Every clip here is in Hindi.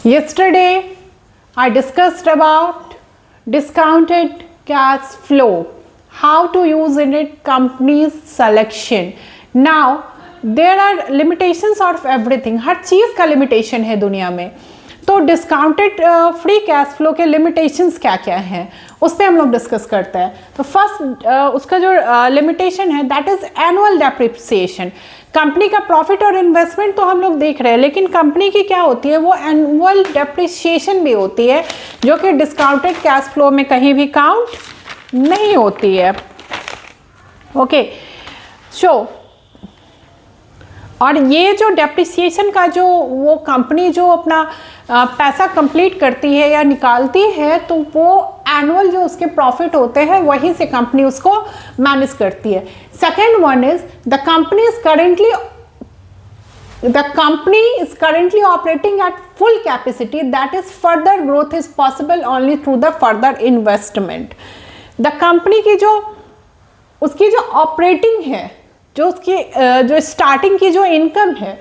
Yesterday, I discussed about discounted cash flow, how to use in it company's selection. Now, there are limitations of everything. हर चीज़ का limitation है दुनिया में. तो डिस्काउंटेड फ्री कैश फ्लो के लिमिटेशंस क्या क्या हैं उस पर हम लोग डिस्कस करते हैं. तो फर्स्ट उसका जो लिमिटेशन है that is annual depreciation. Company का प्रॉफिट और इन्वेस्टमेंट तो हम लोग देख रहे हैं, लेकिन कंपनी की क्या होती है वो एनुअल डेप्रिसिएशन भी होती है जो कि डिस्काउंटेड कैश फ्लो में कहीं भी काउंट नहीं होती है. ओके सो और ये जो डेप्रिसिएशन का जो वो कंपनी जो अपना पैसा कंप्लीट करती है या निकालती है तो वो एनुअल जो उसके प्रॉफिट होते हैं वहीं से कंपनी उसको मैनेज करती है. Second one is the company is currently operating at full capacity, that is further growth is possible only through the further investment. The company की जो उसकी जो ऑपरेटिंग है, जो उसकी जो स्टार्टिंग की जो इनकम है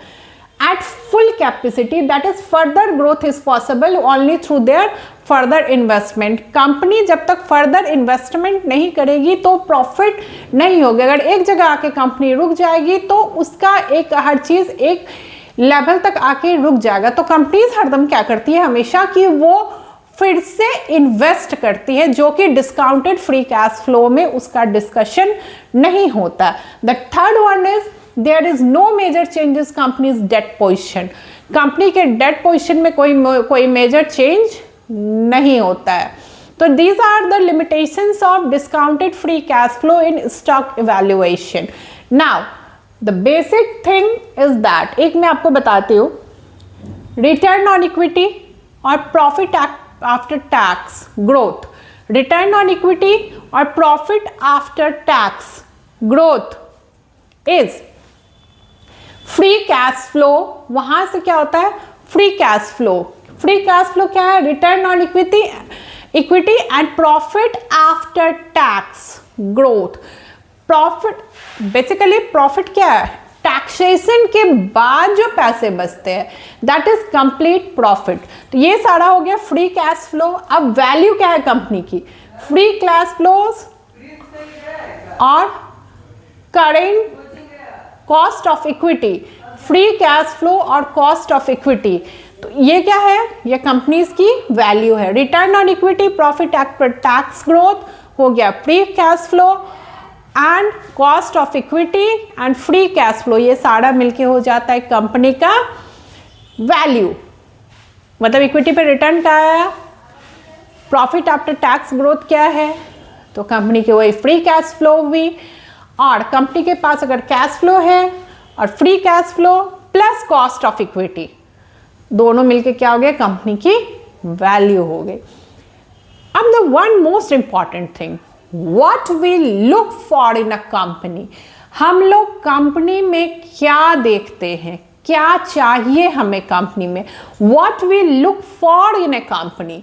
at full capacity, that is further growth is possible only through their further investment. Company जब तक फर्दर इन्वेस्टमेंट नहीं करेगी तो प्रॉफिट नहीं होगा. अगर एक जगह आके कंपनी रुक जाएगी तो उसका एक हर चीज़ एक लेवल तक आके रुक जाएगा. तो कंपनीज हरदम क्या करती है हमेशा कि वो फिर से इन्वेस्ट करती है, जो कि डिस्काउंटेड फ्री कैश फ्लो में उसका डिस्कशन नहीं होता. The third one is there is no major changes companies debt position. Company के डेट पोजीशन में कोई मेजर चेंज नहीं होता है. तो these are the limitations of discounted free cash flow in stock evaluation. Now the basic thing is that, एक मैं आपको बताती हूँ, रिटर्न ऑन इक्विटी और profit after tax growth. Return on equity और profit after tax growth is free cash flow. वहां से क्या होता है free cash flow. Free cash flow क्या है? Return on equity and profit after tax growth. Profit basically profit क्या है? टैक्सेशन के बाद जो पैसे बचते हैं दैट इज कंप्लीट प्रॉफिट. तो ये सारा हो गया फ्री कैश फ्लो. अब वैल्यू क्या है कंपनी की? फ्री कैश फ्लोज और current cost of equity. Free cash flow और कॉस्ट ऑफ इक्विटी, तो ये क्या है? ये कंपनीज की वैल्यू है. Return on equity, profit after tax growth हो गया free cash flow, and cost of equity and free cash flow, ये सारा मिलके हो जाता है कंपनी का वैल्यू. मतलब इक्विटी पे रिटर्न क्या आया, प्रॉफिट आफ्टर टैक्स ग्रोथ क्या है, तो कंपनी की वही फ्री कैश फ्लो हुई. और कंपनी के पास अगर कैश फ्लो है और free cash flow plus cost of equity, दोनों मिलके क्या हो गया? कंपनी की वैल्यू हो गई. अब the one most important thing, What we look for in a company. हम लोग कंपनी में क्या देखते हैं, क्या चाहिए हमें कंपनी में? What we look for in a company.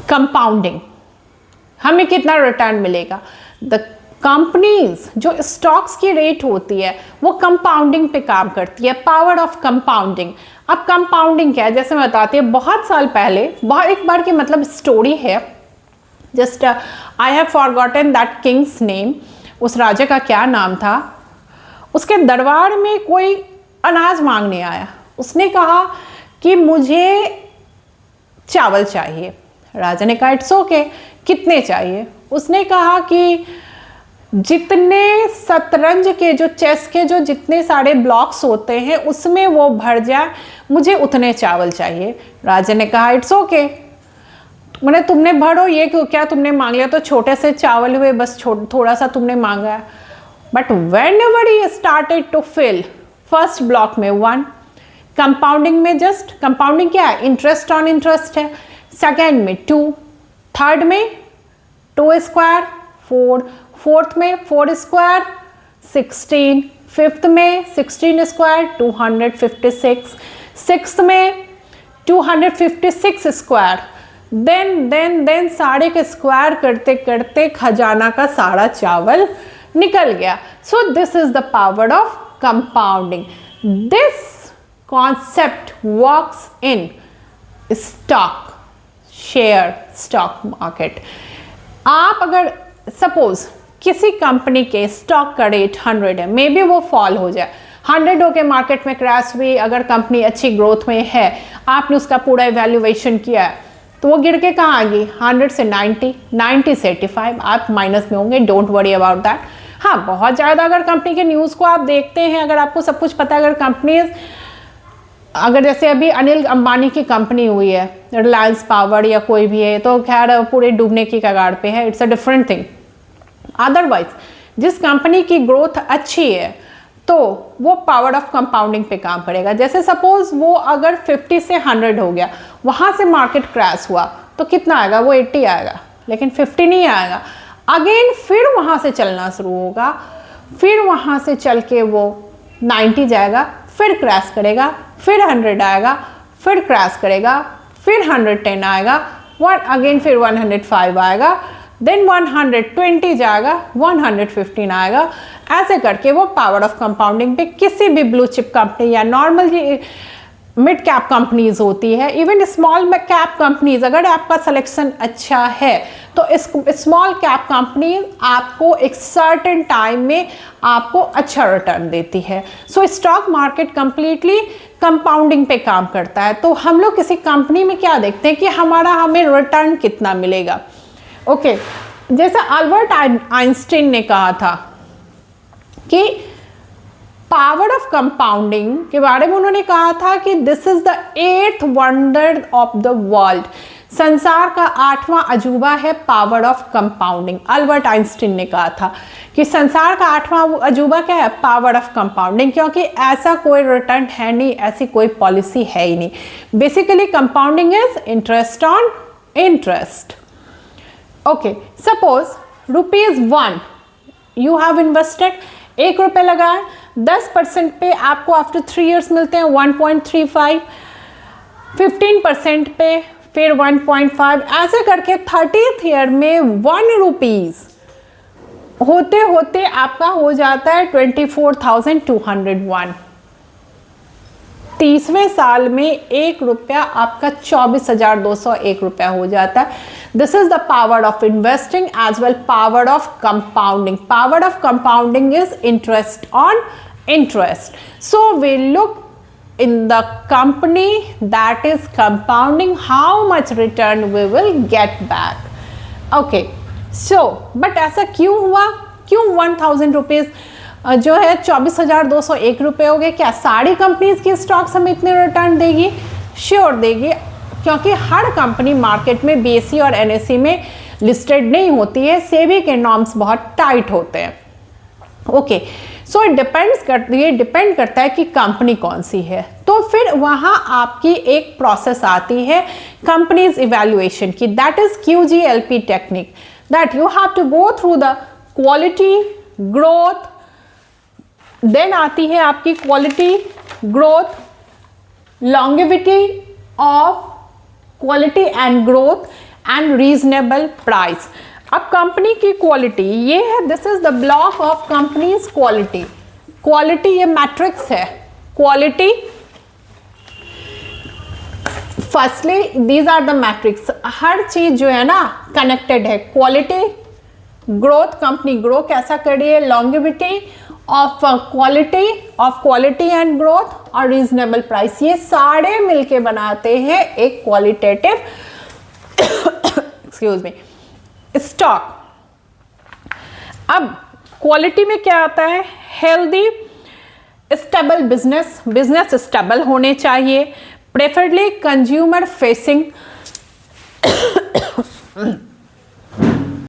Compounding, हमें कितना रिटर्न मिलेगा. द कंपनीज जो स्टॉक्स की रेट होती है वो कंपाउंडिंग पे काम करती है, पावर ऑफ कंपाउंडिंग. अब कंपाउंडिंग क्या है जैसे मैं बताती हूँ. बहुत साल पहले, एक बार की मतलब स्टोरी है, just I have forgotten that Kings name. उस राजा का क्या नाम था? उसके दरबार में कोई अनाज मांगने आया. उसने कहा कि मुझे चावल चाहिए. राजा ने कहा इट्स ओके, कितने चाहिए? उसने कहा कि जितने शतरंज के जो चेस के जो जितने सारे ब्लॉक्स होते हैं उसमें वो भर जाए, मुझे उतने चावल चाहिए. राजा ने कहा इट्स ओके, मैंने तुमने भरो, ये क्या तुमने मांग लिया? तो छोटे से चावल हुए, बस थोड़ा सा तुमने मांगा है. But whenever he started to fill, first block में 1, कंपाउंडिंग में जस्ट कंपाउंडिंग क्या है? इंटरेस्ट ऑन इंटरेस्ट है. सेकेंड में 2, थर्ड में 2 स्क्वायर 4, फोर्थ में 4 स्क्वायर 16, फिफ्थ में 16 स्क्वायर 256, सिक्स्थ में 256 स्क्वायर. देन सारे के स्क्वायर करते करते खजाना का सारा चावल निकल गया. So this is the power of compounding. This concept works in stock market. आप अगर सपोज किसी कंपनी के स्टॉक का रेट 100 है, मे बी वो फॉल हो जाए, 100 होके मार्केट में क्रैश हुई, अगर कंपनी अच्छी ग्रोथ में है, आपने उसका पूरा इवैल्यूएशन किया है, तो वो गिर के कहाँ आ गई? 100 से 90, 90 से 85, आप माइनस में होंगे, डोंट वरी अबाउट दैट. हाँ, बहुत ज़्यादा अगर कंपनी के न्यूज़ को आप देखते हैं, अगर आपको सब कुछ पता है, अगर कंपनीज, अगर जैसे अभी अनिल अंबानी की कंपनी हुई है, रिलायंस पावर या कोई भी है, तो खैर पूरे डूबने की कगार पे है, it's a different thing. Otherwise जिस कंपनी की ग्रोथ अच्छी है तो वो पावर ऑफ कंपाउंडिंग पे काम करेगा. जैसे सपोज वो अगर 50 से 100 हो गया, वहाँ से मार्केट क्रैश हुआ तो कितना आएगा? वो 80 आएगा, लेकिन 50 नहीं आएगा. अगेन फिर वहाँ से चलना शुरू होगा, फिर वहाँ से चल के वो 90 जाएगा, फिर क्रैश करेगा, फिर 100 आएगा, फिर क्रैश करेगा, फिर 110 आएगा, अगेन फिर 105 आएगा, देन 120 जाएगा, 115 आएगा. ऐसे करके वो पावर ऑफ कंपाउंडिंग पे किसी भी ब्लू चिप कंपनी या नॉर्मल मिड कैप कंपनीज होती है, इवन स्मॉल कैप कंपनीज, अगर आपका सिलेक्शन अच्छा है तो इस स्मॉल कैप कंपनीज आपको एक सर्टेन टाइम में आपको अच्छा रिटर्न देती है. सो स्टॉक मार्केट कंप्लीटली कंपाउंडिंग पे काम करता है. तो हम लोग किसी कंपनी में क्या देखते हैं कि हमें रिटर्न कितना मिलेगा. ओके, जैसे अल्बर्ट आइंस्टीन ने कहा था कि पावर ऑफ कंपाउंडिंग के बारे में उन्होंने कहा था कि this is the 8th wonder of the world. संसार का 8वां अजूबा है power of compounding. Albert Einstein ने कहा था कि संसार का 8वां अजूबा क्या है? Power of compounding. क्योंकि ऐसा कोई रिटर्न है नहीं, ऐसी कोई पॉलिसी है ही नहीं. Basically compounding is interest on interest. Okay, suppose ₹1 you have invested, 1 रुपये लगाए, 10% पे आपको आफ्टर 3 years मिलते हैं 1.35, 15% पे फिर 1.5, ऐसे करके 30th ईयर में ₹1 होते होते आपका हो जाता है 24,201. 30वें साल में 1 रुपया आपका 24,201 रुपया हो जाता है. This is the power of investing as well power of compounding. Power of compounding is interest on interest. So we look in the company that is compounding how much return we will get back. Okay, so but ऐसा क्यों हुआ? क्यों 1,000 रुपीज़ जो है 24,201 रुपये हो गए? क्या सारी कंपनीज की स्टॉक्स हमें इतने रिटर्न देगी? श्योर देगी, क्योंकि हर कंपनी मार्केट में BSE और NSE में लिस्टेड नहीं होती है. सेबी के नॉर्म्स बहुत टाइट होते हैं. ओके, सो ये डिपेंड करता है कि कंपनी कौन सी है. तो फिर वहाँ आपकी एक प्रोसेस आती है कंपनीज इवैल्यूएशन की, that is QGLP technique. That you have to go through the quality, growth, then आती है आपकी quality, growth, longevity of quality and growth and reasonable price. अब कंपनी की क्वालिटी ये है, this is the block of companies quality. Quality ये मैट्रिक्स है. Quality, firstly these are the matrix. हर चीज जो है ना कनेक्टेड है. क्वालिटी, ग्रोथ, कंपनी ग्रो कैसा कर रही है, longevity of quality and growth और रीजनेबल प्राइस, ये सारे मिलके बनाते हैं एक क्वालिटेटिव एक्सक्यूज मी स्टॉक. अब क्वालिटी में क्या आता है? हेल्दी स्टेबल बिजनेस स्टेबल होने चाहिए, प्रेफरली कंज्यूमर फेसिंग